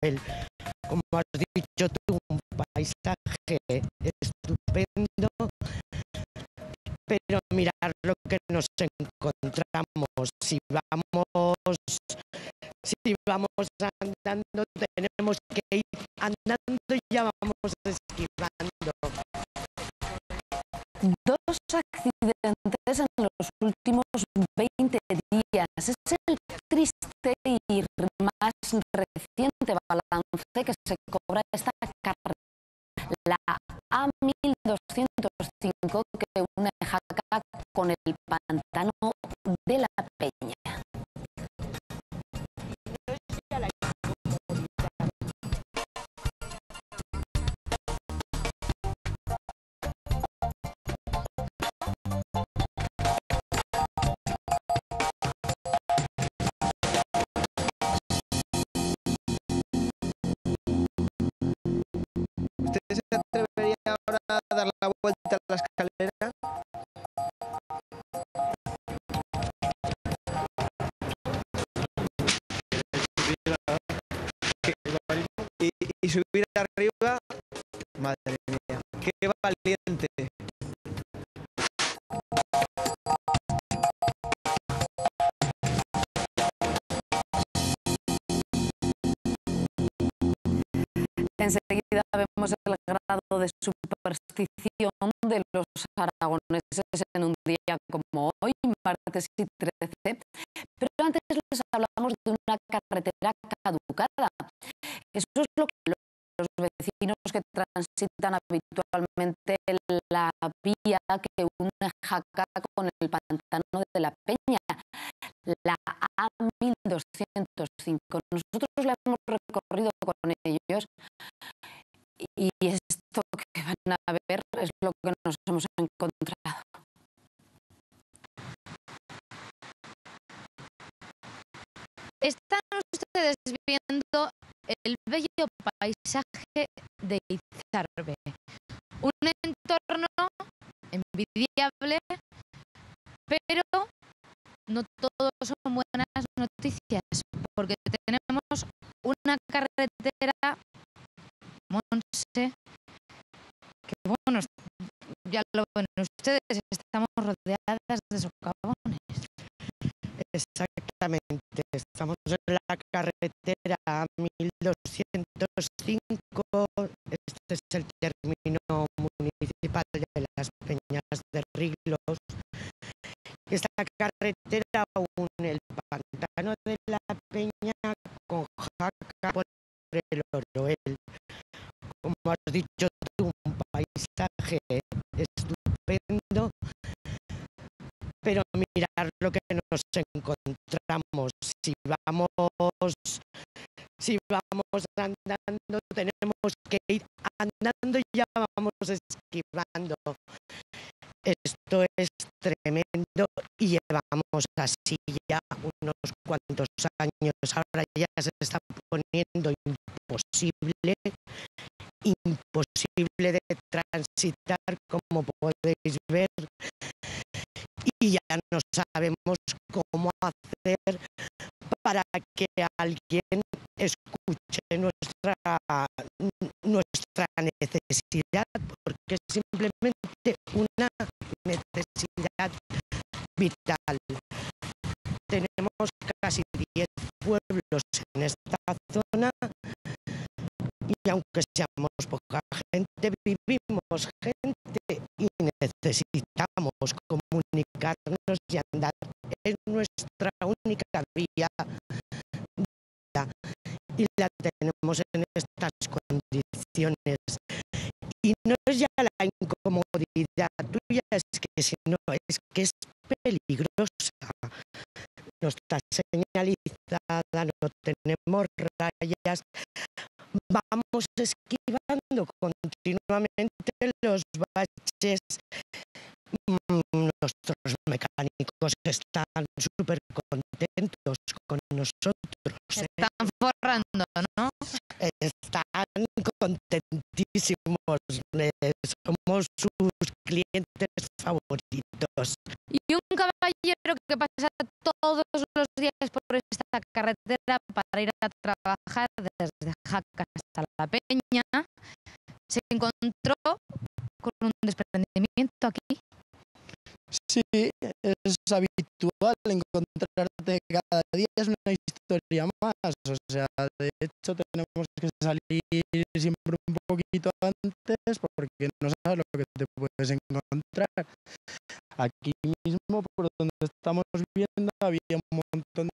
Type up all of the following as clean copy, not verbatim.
Roel. Como has dicho tú, un paisaje estupendo, pero mirar lo que nos encontramos. Si vamos andando, tenemos que ir andando y ya vamos esquivando. Dos accidentes en los últimos 20 días. Es el triste y más reciente balance que se cobra esta carretera, la A1205, que une Jaca con el pantano de la Peña. ¿Usted se atrevería ahora a dar la vuelta a la escalera? Y subir arriba, madre mía, qué valiente. Enseguida vemos el grado de superstición de los aragoneses en un día como hoy, martes y 13. Pero antes les hablamos de una carretera caducada. Eso es lo que los vecinos que transitan habitualmente la vía que une Jaca con el pantano de la Peña, la A1205. Nosotros la hemos recorrido con ellos y esto que van a ver es lo que nos hemos encontrado. Están ustedes viendo el bello paisaje de Izarbe, un entorno envidiable, pero no todo son buenas noticias, porque tenemos una carretera, Monse, que bueno, ya lo ven ustedes, estamos rodeadas de socavones. Exactamente, estamos en la carretera 1205, este es el término municipal de las Peñas de Riglos. Esta carretera une el pantano de la Peña con Jaca por el Oroel. Como has dicho tú, un paisaje estupendo, pero mirar lo que nos encontramos. Si vamos andando, tenemos que ir andando y ya vamos esquivando. Esto es tremendo y llevamos así ya unos cuantos años. Ahora ya se está poniendo imposible de transitar, como podéis ver, y ya no sabemos cómo hacer para que alguien escuche nuestra necesidad, porque es simplemente una necesidad vital. Tenemos casi 10 pueblos en esta zona y aunque seamos poca gente, vivimos gente y necesitamos comunicarnos y andar. Es nuestra única vía y la tenemos en estas condiciones. Y no es ya la incomodidad tuya, es que si no, es que es peligrosa. No está señalizada, no tenemos rayas. Vamos esquivando continuamente los baches. Nuestros mecánicos están súper contentos con nosotros. Están forrando, ¿no? Están contentísimos. Somos sus clientes favoritos. Y un caballo caballero que pasa todos los días por esta carretera para ir a trabajar desde Jaca hasta La Peña se encontró con un desprendimiento aquí. Sí, es habitual encontrarte cada día, es una historia más. O sea, de hecho tenemos que salir siempre un poquito antes porque no sabes lo que te puedes encontrar. Aquí mismo, por donde estamos viendo, había un montón.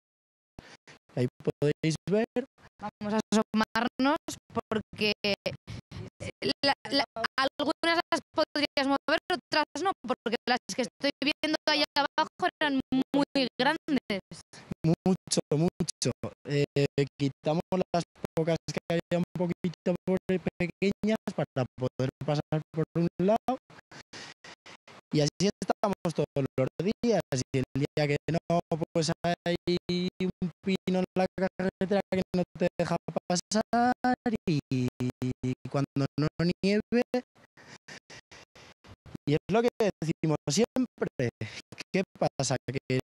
Ahí podéis ver. Vamos a asomarnos porque algunas las podrías mover, otras no, porque las que estoy viendo allá abajo eran muy grandes. Mucho, mucho. Quitamos las pocas que haya un poquito pequeñas para poder pasar por un lado. Y así estamos todos los días. Y el día que no, pues hay un pino en la carretera que no te deja pasar. Y cuando no nieve. Y es lo que decimos siempre. ¿Qué pasa? ¿Que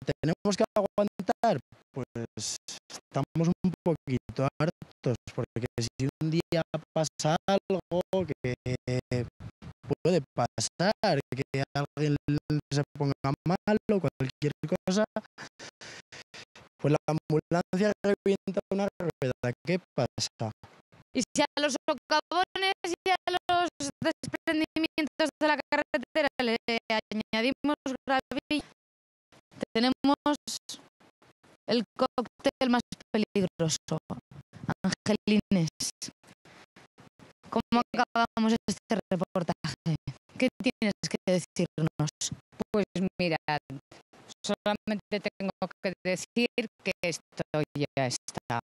tenemos que aguantar? Pues estamos un poquito hartos. Porque si un día pasa algo que puede pasar, que alguien se ponga mal o cualquier cosa, pues la ambulancia revienta una rueda. ¿Qué pasa? Y si a los socavones y a los desprendimientos de la carretera le añadimos gravilla, tenemos el cóctel más peligroso. Angelines, ¿cómo acabamos este reportaje? ¿Qué tienes que decirnos? Pues mirad, solamente tengo que decir que esto ya está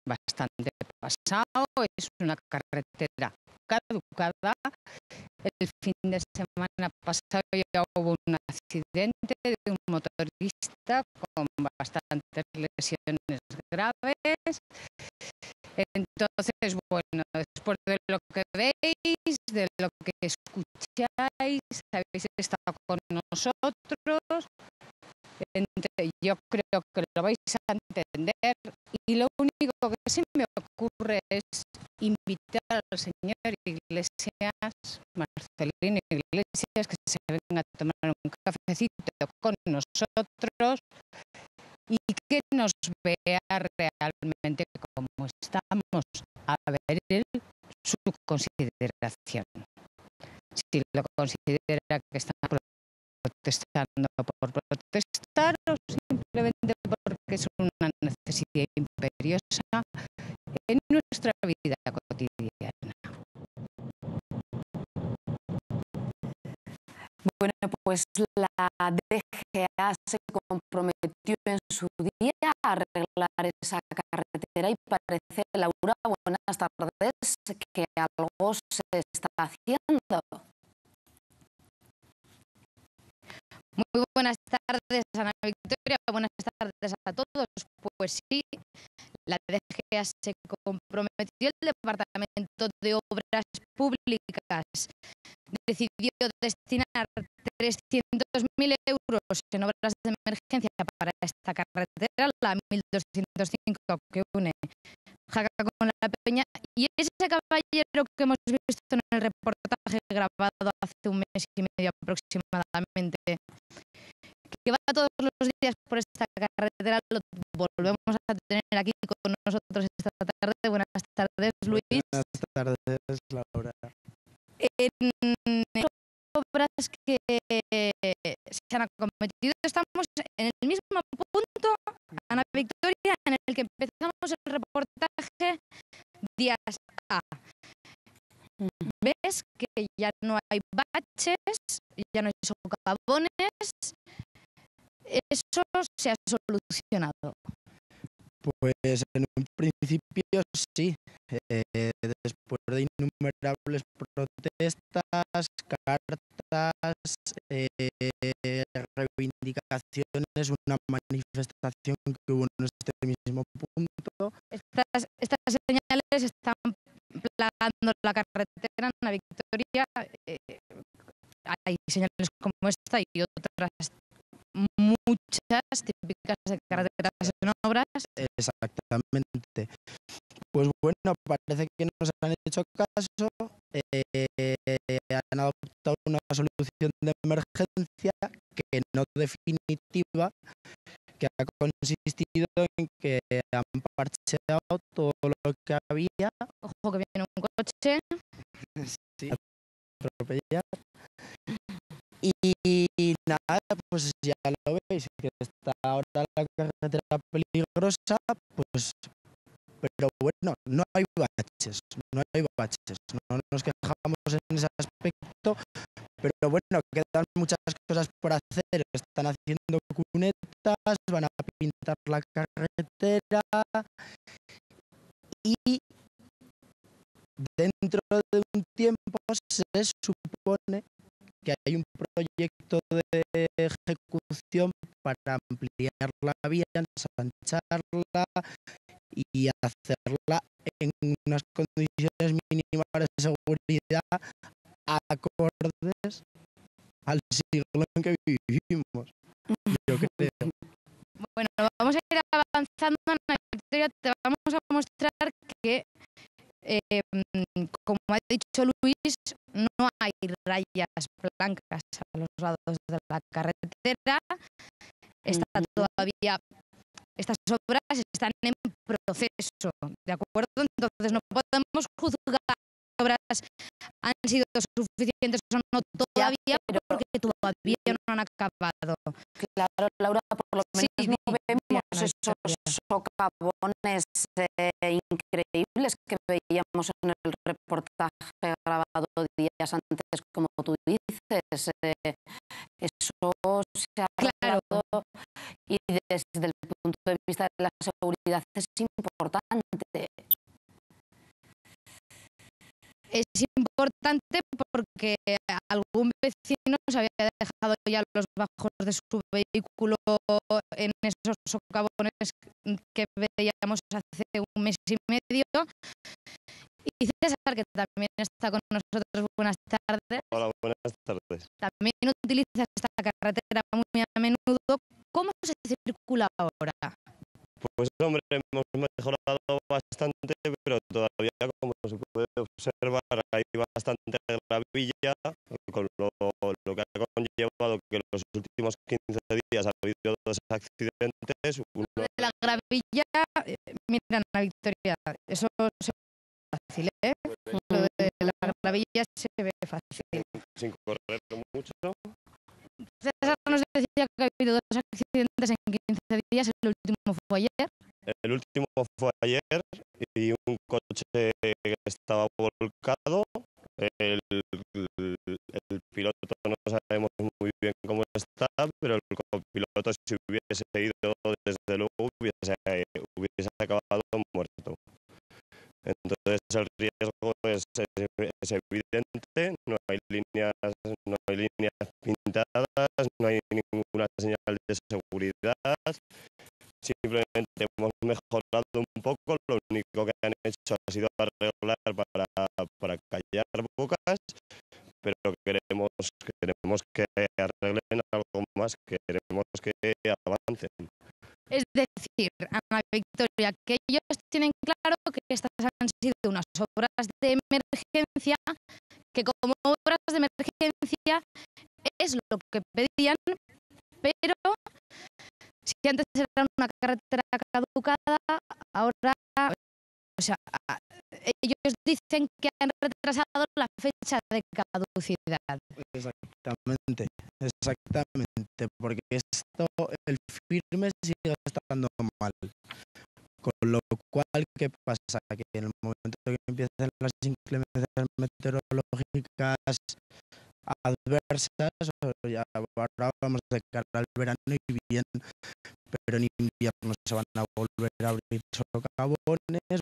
bastante pasado, es una carretera caducada. El fin de semana pasado ya hubo un accidente de un motorista con bastantes lesiones graves. Entonces, bueno, después de lo que veis, de lo que escucháis, habéis estado con nosotros, yo creo que lo vais a entender, y lo único que se me ocurre es invitar al señor Iglesias, Marcelino Iglesias, que se venga a tomar un cafecito con nosotros y que nos vea realmente cómo estamos, a ver su consideración. Si lo considera que está protestando por protestar o simplemente porque es una necesidad imperiosa en nuestra vida cotidiana. Bueno, pues la DGA se comprometió en su día a arreglar esa carretera y parece, Laura, buenas tardes, que algo se está haciendo. Muy buenas tardes, Ana Victoria, buenas tardes a todos. Pues sí, la DGA se comprometió, el Departamento de Obras Públicas decidió destinar 300.000 euros en obras de emergencia para esta carretera, la 1205 que une Jaca con La Peña, y ese caballero que hemos visto en el reportaje grabado hace un mes y medio aproximadamente, que va todos los días por esta carretera, lo volvemos a tener aquí con nosotros esta tarde. Buenas tardes, Luis. Buenas tardes, Laura. En obras que se han acometido estamos en el mismo punto, Ana Victoria, en el que empezamos el reportaje días A. Ves que ya no hay baches, ya no hay socavones. Eso se ha solucionado. Pues en un principio sí, después de innumerables protestas, cartas, reivindicaciones, una manifestación que hubo en este mismo punto. Estas señales están plagando la carretera, Ana Victoria. hay señales como esta y otras muchas típicas de carreteras en obras. Exactamente. Pues bueno, parece que nos han hecho caso, han adoptado una solución de emergencia que no definitiva, que ha consistido en que han parcheado todo lo que había. Ojo que viene un coche. Sí, atropellar. Y nada, pues ya lo veis, que está ahora la carretera peligrosa, pues, pero bueno, no hay baches, no nos quejamos en ese aspecto, pero bueno, quedan muchas cosas por hacer, están haciendo cunetas, van a pintar la carretera y dentro de un tiempo se supone que hay un proyecto de ejecución para ampliar la vía, ensancharla y hacerla en unas condiciones mínimas de seguridad acordes al siglo en que vivimos. Yo creo. Bueno, vamos a ir avanzando, Ana Victoria, te vamos a mostrar que, como ha dicho Luis, no hay rayas blancas a los lados de la carretera. Estas obras están en proceso, ¿de acuerdo? Entonces no podemos juzgar si las obras han sido suficientes o no todavía, porque todavía no han acabado. Claro, Laura, por lo menos Sí, no vemos Ana esos Victoria. socavones increíbles que veíamos en el reportaje grabado días antes, como tú dices. Eso se ha Claro. arreglado y desde el punto de vista de la seguridad es importante. Es importante porque algún vecino se había dejado ya los bajos de su vehículo en esos socavones que veíamos hace un mes y medio. Y César, que también está con nosotros, buenas tardes. Hola, buenas tardes. También utilizas esta carretera muy a menudo. ¿Cómo se circula ahora? Pues hombre, hemos mejorado bastante, pero todavía, como se puede observar, hay bastante gravilla, con lo que ha conllevado que en los últimos 15 días ha habido 2 accidentes. Lo de la gravilla, mira, Ana Victoria, eso se ve fácil, ¿eh? Lo de la gravilla se ve fácil. Sin correr mucho. César nos decía que ha habido 2 accidentes en 15 días, el último fue ayer. El último fue ayer y un coche que estaba volcado. El piloto no sabemos muy bien cómo está, pero el copiloto, si hubiese ido, desde luego hubiese acabado muerto. Entonces el riesgo es evidente, no hay líneas pintadas, no hay ninguna señal de seguridad. Simplemente hemos mejorado un poco, lo único que han hecho ha sido arreglar para callar bocas, pero queremos que arreglen algo más, queremos que avancen. Es decir, Ana Victoria, que ellos tienen claro que estas han sido unas obras de emergencia, que como obras de emergencia es lo que pedían, pero si antes era una carretera caducada, ahora, o sea, ellos dicen que han retrasado la fecha de caducidad. Exactamente, porque el firme sigue estando mal. Con lo cual, ¿qué pasa? Que en el momento que empiezan las inclemencias meteorológicas adversas, ya ahora vamos de cara al verano y bien, pero en invierno se van a volver a abrir socavones,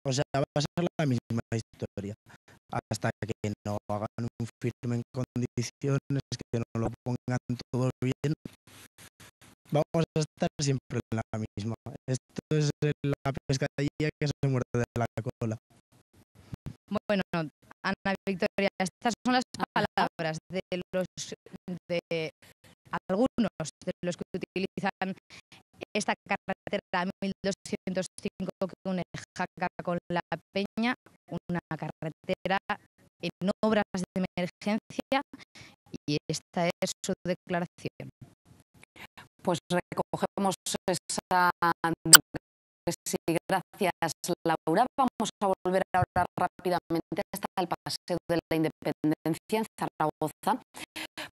o sea, va a ser la misma historia. Hasta que no hagan un firme en condiciones, que no lo pongan todo bien, vamos a estar siempre en la misma. Esto es la pescadilla que se muerde de la cola. Bueno, Ana Victoria, estas son las palabras palabras de algunos de los que utilizan esta carretera 1205 que une Jaca con La Peña, una carretera en obras de emergencia, y esta es su declaración. Pues recogemos esa... Sí, gracias, Laura. Vamos a volver ahora rápidamente hasta el Paseo de la Independencia en Zaragoza,